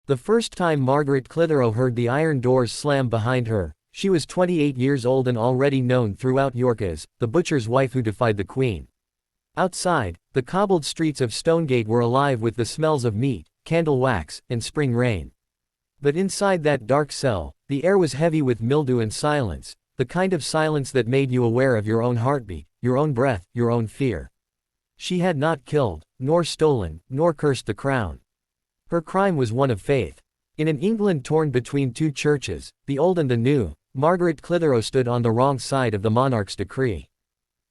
The first time Margaret Clitherow heard the iron doors slam behind her, she was 28 years old and already known throughout York as the butcher's wife who defied the Queen. Outside, the cobbled streets of Stonegate were alive with the smells of meat, candle wax, and spring rain. But inside that dark cell, the air was heavy with mildew and silence, the kind of silence that made you aware of your own heartbeat, your own breath, your own fear. She had not killed, nor stolen, nor cursed the crown. Her crime was one of faith. In an England torn between two churches, the old and the new, Margaret Clitherow stood on the wrong side of the monarch's decree.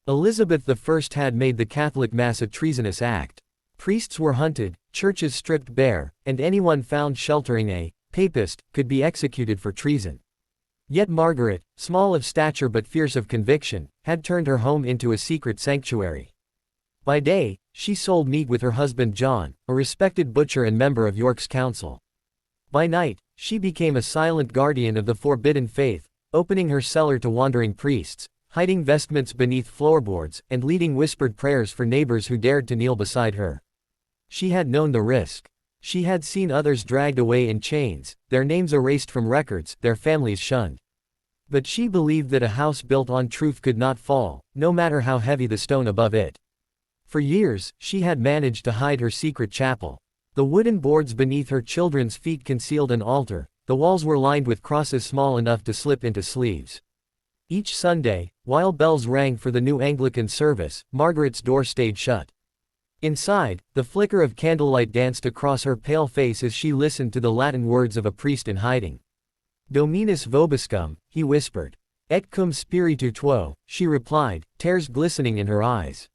Elizabeth I had made the Catholic Mass a treasonous act. Priests were hunted, churches stripped bare, and anyone found sheltering a papist could be executed for treason. Yet Margaret, small of stature but fierce of conviction, had turned her home into a secret sanctuary. By day, she sold meat with her husband John, a respected butcher and member of York's council. By night, she became a silent guardian of the forbidden faith, opening her cellar to wandering priests, hiding vestments beneath floorboards, and leading whispered prayers for neighbors who dared to kneel beside her. She had known the risk. She had seen others dragged away in chains, their names erased from records, their families shunned. But she believed that a house built on truth could not fall, no matter how heavy the stone above it. For years, she had managed to hide her secret chapel. The wooden boards beneath her children's feet concealed an altar, the walls were lined with crosses small enough to slip into sleeves. Each Sunday, while bells rang for the new Anglican service, Margaret's door stayed shut. Inside, the flicker of candlelight danced across her pale face as she listened to the Latin words of a priest in hiding. Dominus vobiscum, he whispered. Et cum spiritu tuo, she replied, tears glistening in her eyes.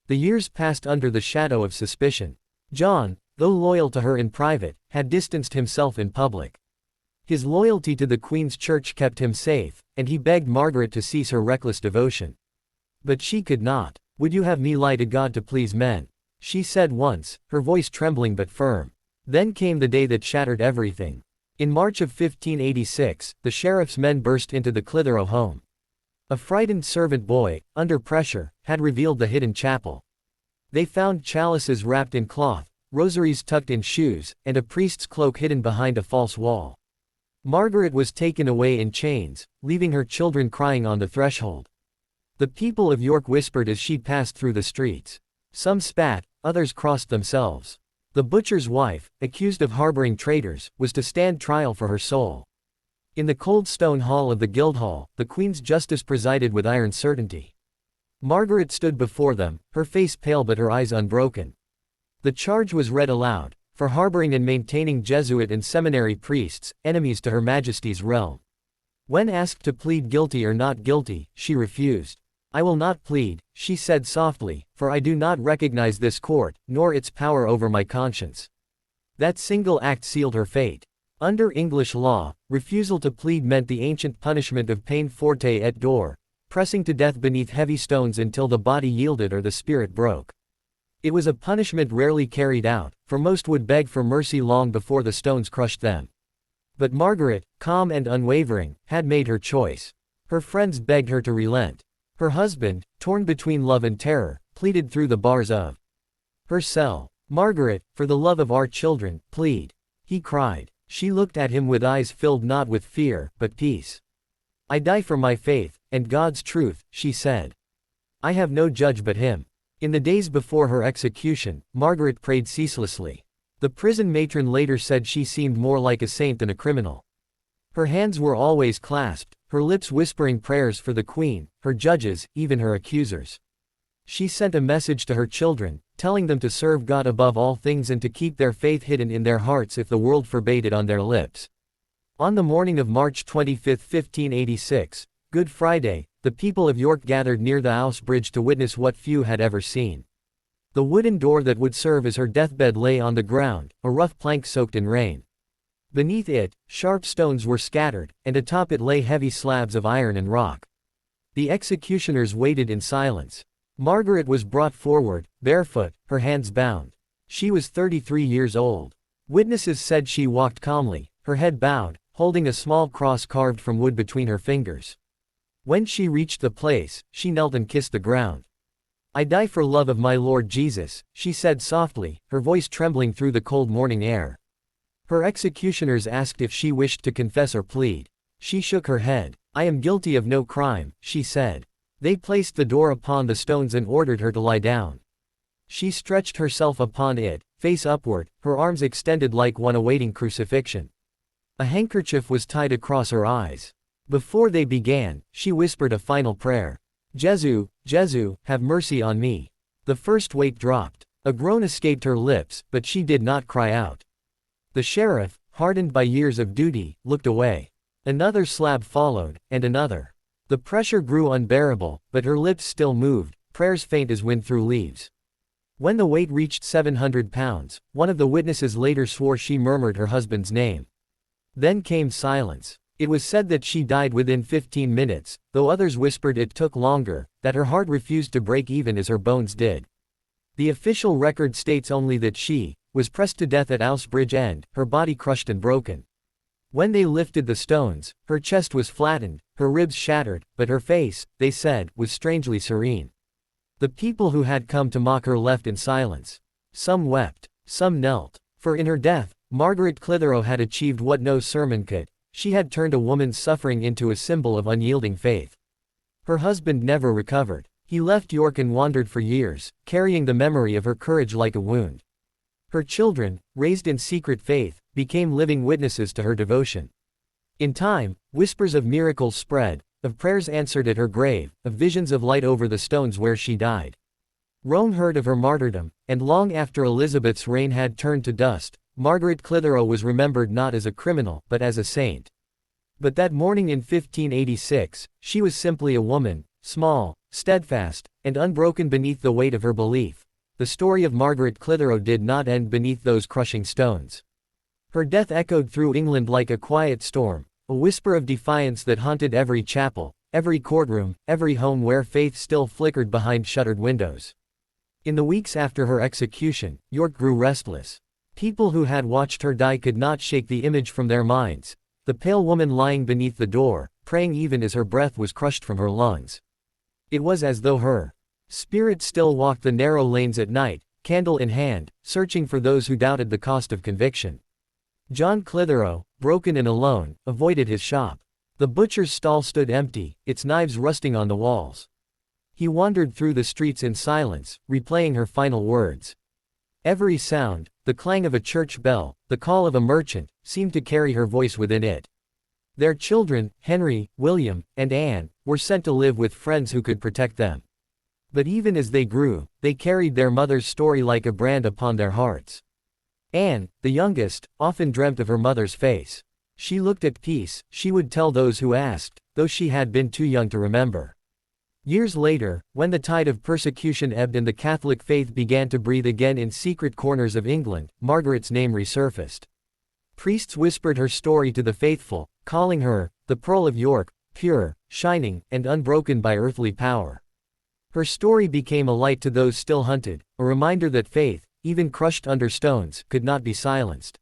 The years passed under the shadow of suspicion. John, though loyal to her in private, had distanced himself in public. His loyalty to the Queen's church kept him safe, and he begged Margaret to cease her reckless devotion. But she could not. Would you have me lie to God to please men? She said once, her voice trembling but firm. Then came the day that shattered everything. In March of 1586, the sheriff's men burst into the Clitherow home. A frightened servant boy, under pressure, had revealed the hidden chapel. They found chalices wrapped in cloth, rosaries tucked in shoes, and a priest's cloak hidden behind a false wall. Margaret was taken away in chains, leaving her children crying on the threshold. The people of York whispered as she passed through the streets. Some spat, others crossed themselves. The butcher's wife, accused of harboring traitors, was to stand trial for her soul. In the cold stone hall of the Guildhall, the Queen's justice presided with iron certainty. Margaret stood before them, her face pale but her eyes unbroken. The charge was read aloud, for harboring and maintaining Jesuit and seminary priests, enemies to Her Majesty's realm. When asked to plead guilty or not guilty, she refused. I will not plead, she said softly, for I do not recognize this court, nor its power over my conscience. That single act sealed her fate. Under English law, refusal to plead meant the ancient punishment of peine forte et dure, pressing to death beneath heavy stones until the body yielded or the spirit broke. It was a punishment rarely carried out, for most would beg for mercy long before the stones crushed them. But Margaret, calm and unwavering, had made her choice. Her friends begged her to relent. Her husband, torn between love and terror, pleaded through the bars of her cell. Margaret, for the love of our children, plead. He cried. She looked at him with eyes filled not with fear, but peace. I die for my faith, and God's truth, she said. I have no judge but him. In the days before her execution, Margaret prayed ceaselessly. The prison matron later said she seemed more like a saint than a criminal. Her hands were always clasped, her lips whispering prayers for the Queen, her judges, even her accusers. She sent a message to her children, telling them to serve God above all things and to keep their faith hidden in their hearts if the world forbade it on their lips. On the morning of March 25, 1586, Good Friday, the people of York gathered near the Ouse Bridge to witness what few had ever seen. The wooden door that would serve as her deathbed lay on the ground, a rough plank soaked in rain. Beneath it, sharp stones were scattered, and atop it lay heavy slabs of iron and rock. The executioners waited in silence. Margaret was brought forward, barefoot, her hands bound. She was 33 years old. Witnesses said she walked calmly, her head bowed, holding a small cross carved from wood between her fingers. When she reached the place, she knelt and kissed the ground. I die for love of my Lord Jesus, she said softly, her voice trembling through the cold morning air. Her executioners asked if she wished to confess or plead. She shook her head. "I am guilty of no crime," she said. They placed the door upon the stones and ordered her to lie down. She stretched herself upon it, face upward, her arms extended like one awaiting crucifixion. A handkerchief was tied across her eyes. Before they began, she whispered a final prayer. "Jesu, Jesu, have mercy on me." The first weight dropped. A groan escaped her lips, but she did not cry out. The sheriff, hardened by years of duty, looked away. Another slab followed, and another. The pressure grew unbearable, but her lips still moved, prayers faint as wind through leaves. When the weight reached 700 pounds, one of the witnesses later swore she murmured her husband's name. Then came silence. It was said that she died within 15 minutes, though others whispered it took longer, that her heart refused to break even as her bones did. The official record states only that she was pressed to death at Ouse Bridge End, her body crushed and broken. When they lifted the stones, her chest was flattened, her ribs shattered, but her face, they said, was strangely serene. The people who had come to mock her left in silence. Some wept, some knelt, for in her death, Margaret Clitherow had achieved what no sermon could. She had turned a woman's suffering into a symbol of unyielding faith. Her husband never recovered. He left York and wandered for years, carrying the memory of her courage like a wound. Her children, raised in secret faith, became living witnesses to her devotion. In time, whispers of miracles spread, of prayers answered at her grave, of visions of light over the stones where she died. Rome heard of her martyrdom, and long after Elizabeth's reign had turned to dust, Margaret Clitherow was remembered not as a criminal, but as a saint. But that morning in 1586, she was simply a woman, small, steadfast, and unbroken beneath the weight of her belief. The story of Margaret Clitherow did not end beneath those crushing stones. Her death echoed through England like a quiet storm, a whisper of defiance that haunted every chapel, every courtroom, every home where faith still flickered behind shuttered windows. In the weeks after her execution, York grew restless. People who had watched her die could not shake the image from their minds, the pale woman lying beneath the door, praying even as her breath was crushed from her lungs. It was as though her spirit still walked the narrow lanes at night, candle in hand, searching for those who doubted the cost of conviction. John Clitherow, broken and alone, avoided his shop. The butcher's stall stood empty, its knives rusting on the walls. He wandered through the streets in silence, replaying her final words. Every sound, the clang of a church bell, the call of a merchant, seemed to carry her voice within it. Their children, Henry, William, and Anne, were sent to live with friends who could protect them. But even as they grew, they carried their mother's story like a brand upon their hearts. Anne, the youngest, often dreamt of her mother's face. She looked at peace, she would tell those who asked, though she had been too young to remember. Years later, when the tide of persecution ebbed and the Catholic faith began to breathe again in secret corners of England, Margaret's name resurfaced. Priests whispered her story to the faithful, calling her the Pearl of York, pure, shining, and unbroken by earthly power. Her story became a light to those still hunted, a reminder that faith, even crushed under stones, could not be silenced.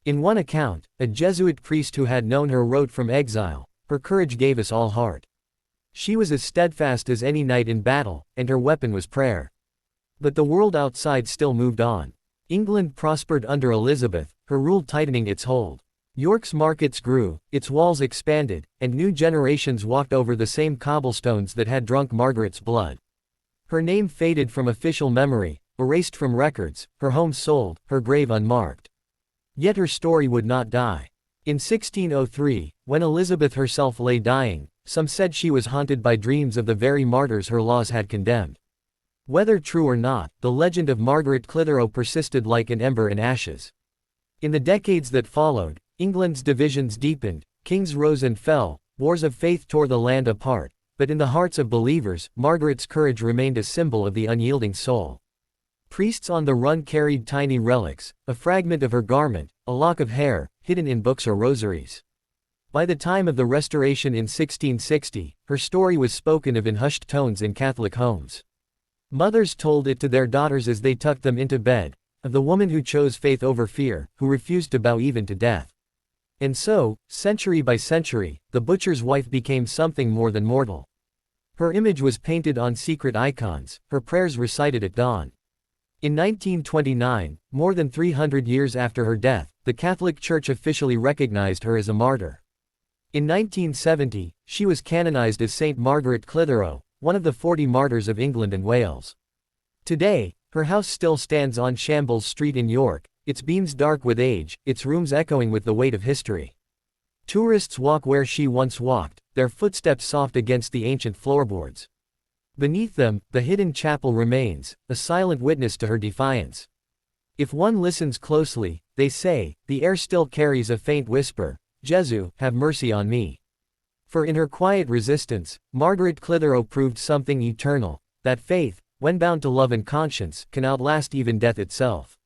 In one account, a Jesuit priest who had known her wrote from exile, "Her courage gave us all heart. She was as steadfast as any knight in battle, and her weapon was prayer." But the world outside still moved on. England prospered under Elizabeth, her rule tightening its hold. York's markets grew, its walls expanded, and new generations walked over the same cobblestones that had drunk Margaret's blood. Her name faded from official memory, erased from records, her home sold, her grave unmarked. Yet her story would not die. In 1603, when Elizabeth herself lay dying, some said she was haunted by dreams of the very martyrs her laws had condemned. Whether true or not, the legend of Margaret Clitherow persisted like an ember in ashes. In the decades that followed, England's divisions deepened, kings rose and fell, wars of faith tore the land apart, but in the hearts of believers, Margaret's courage remained a symbol of the unyielding soul. Priests on the run carried tiny relics, a fragment of her garment, a lock of hair, hidden in books or rosaries. By the time of the Restoration in 1660, her story was spoken of in hushed tones in Catholic homes. Mothers told it to their daughters as they tucked them into bed, of the woman who chose faith over fear, who refused to bow even to death. And so, century by century, the butcher's wife became something more than mortal. Her image was painted on secret icons, her prayers recited at dawn. In 1929, more than 300 years after her death, the Catholic Church officially recognized her as a martyr. In 1970, she was canonized as Saint Margaret Clitherow, one of the 40 martyrs of England and Wales. Today, her house still stands on Shambles Street in York, its beams dark with age, its rooms echoing with the weight of history. Tourists walk where she once walked, their footsteps soft against the ancient floorboards. Beneath them, the hidden chapel remains, a silent witness to her defiance. If one listens closely, they say, the air still carries a faint whisper, "Jesu, have mercy on me." For in her quiet resistance, Margaret Clitherow proved something eternal, that faith, when bound to love and conscience, can outlast even death itself.